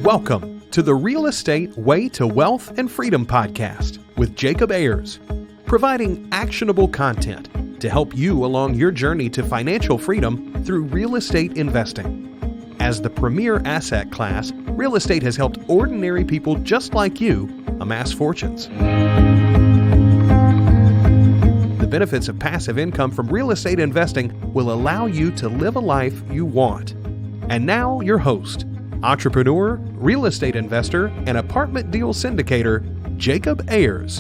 Welcome to the Real Estate Way to Wealth and Freedom podcast with Jacob Ayers, providing actionable content to help you along your journey to financial freedom through real estate investing. As the premier asset class, real estate has helped ordinary people just like you amass fortunes. The benefits of passive income from real estate investing will allow you to live a life you want. And now your host, entrepreneur, real estate investor, and apartment deal syndicator, Jacob Ayers.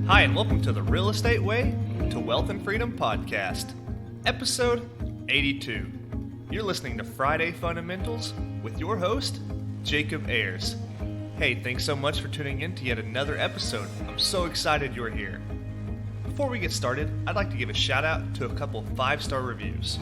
Hi, and welcome to the Real Estate Way to Wealth and Freedom podcast, episode 82. You're listening to Friday Fundamentals with your host, Jacob Ayers. Hey, thanks so much for tuning in to yet another episode. I'm so excited you're here. Before we get started, I'd like to give a shout out to a couple 5-star reviews.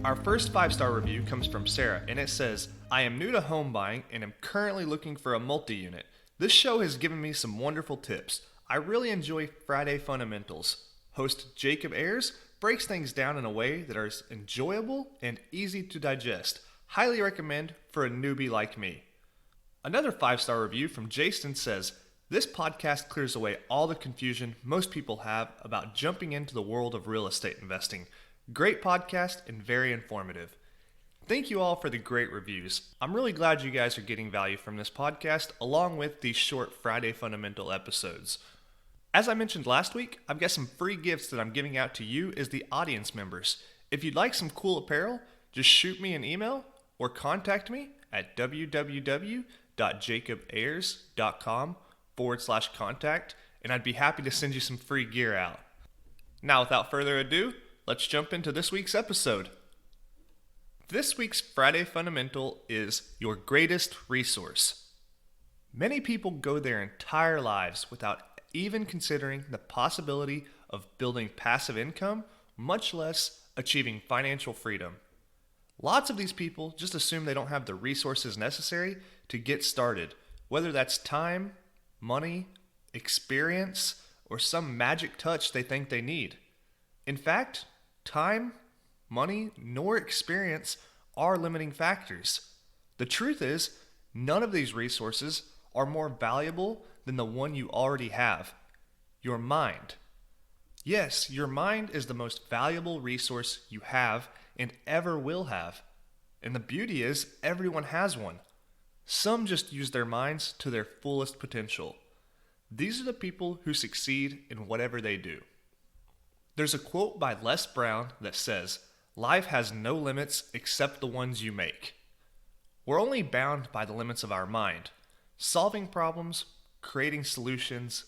Our first 5-star review comes from Sarah, and it says, I am new to home buying and am currently looking for a multi-unit. This show has given me some wonderful tips. I really enjoy Friday Fundamentals. Host Jacob Ayers breaks things down in a way that is enjoyable and easy to digest. Highly recommend for a newbie like me. Another 5-star review from Jason says, this podcast clears away all the confusion most people have about jumping into the world of real estate investing. Great podcast and very informative. Thank you all for the great reviews. I'm really glad you guys are getting value from this podcast along with these short Friday Fundamental episodes. As I mentioned last week, I've got some free gifts that I'm giving out to you as the audience members. If you'd like some cool apparel, just shoot me an email or contact me at www.jacobayers.com/contact, and I'd be happy to send you some free gear out. Now, without further ado, let's jump into this week's episode. This week's Friday Fundamental is your greatest resource. Many people go their entire lives without even considering the possibility of building passive income, much less achieving financial freedom. Lots of these people just assume they don't have the resources necessary to get started, whether that's time, money, experience, or some magic touch they think they need. In fact, time, money, nor experience are limiting factors. The truth is, none of these resources are more valuable than the one you already have, your mind. Yes, your mind is the most valuable resource you have and ever will have. And the beauty is, everyone has one. Some just use their minds to their fullest potential. These are the people who succeed in whatever they do. There's a quote by Les Brown that says, life has no limits except the ones you make. We're only bound by the limits of our mind. Solving problems, creating solutions,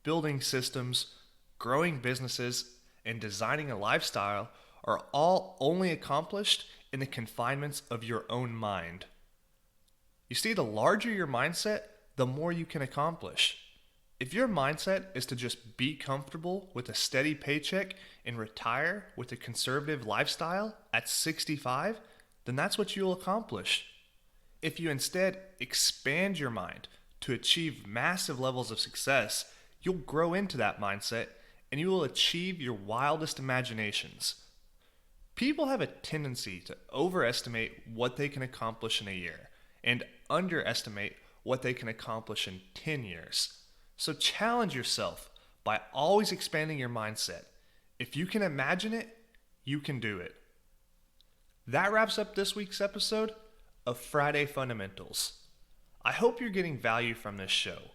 building systems, growing businesses, and designing a lifestyle are all only accomplished in the confinements of your own mind. You see, the larger your mindset, the more you can accomplish. If your mindset is to just be comfortable with a steady paycheck and retire with a conservative lifestyle at 65, then that's what you'll accomplish. If you instead expand your mind to achieve massive levels of success, you'll grow into that mindset and you will achieve your wildest imaginations. People have a tendency to overestimate what they can accomplish in a year and underestimate what they can accomplish in 10 years. So challenge yourself by always expanding your mindset. If you can imagine it, you can do it. That wraps up this week's episode of Friday Fundamentals. I hope you're getting value from this show.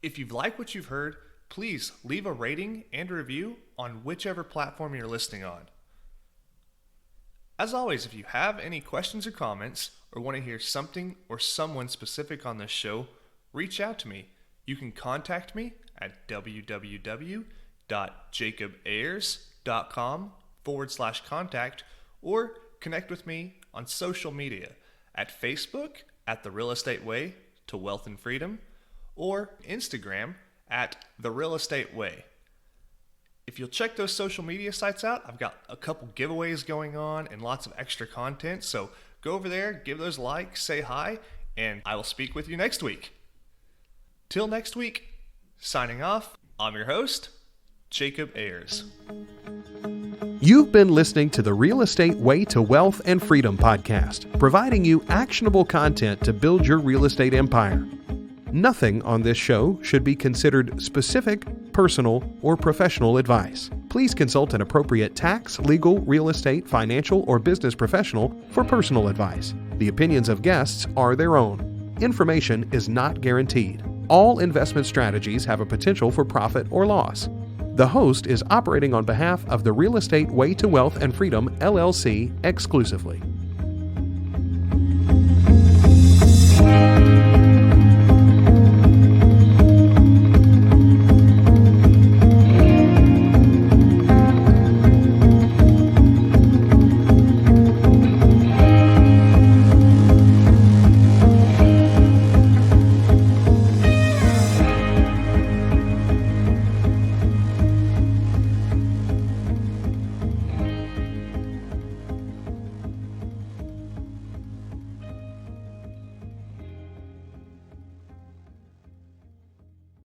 If you've liked what you've heard, please leave a rating and a review on whichever platform you're listening on. As always, if you have any questions or comments or want to hear something or someone specific on this show, reach out to me. You can contact me at www.jacobayers.com/contact or connect with me on social media at Facebook at The Real Estate Way to Wealth and Freedom or Instagram at The Real Estate Way. If you'll check those social media sites out, I've got a couple giveaways going on and lots of extra content. So go over there, give those likes, say hi, and I will speak with you next week. Till next week, signing off, I'm your host, Jacob Ayers. You've been listening to the Real Estate Way to Wealth and Freedom podcast, providing you actionable content to build your real estate empire. Nothing on this show should be considered specific, personal, or professional advice. Please consult an appropriate tax, legal, real estate, financial, or business professional for personal advice. The opinions of guests are their own. Information is not guaranteed. All investment strategies have a potential for profit or loss. The host is operating on behalf of the Real Estate Way to Wealth and Freedom, LLC, exclusively.